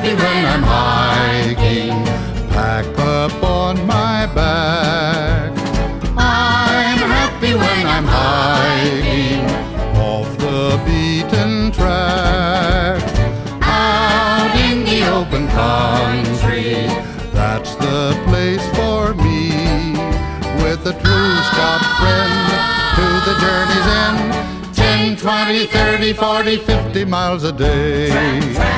happy when I'm hiking. Pack up on my back. I'm happy when I'm hiking off the beaten track. Out in the open country, that's the place for me. With a true scout friend to the journey's end. 10, 20, 30, 40, 50 miles a day.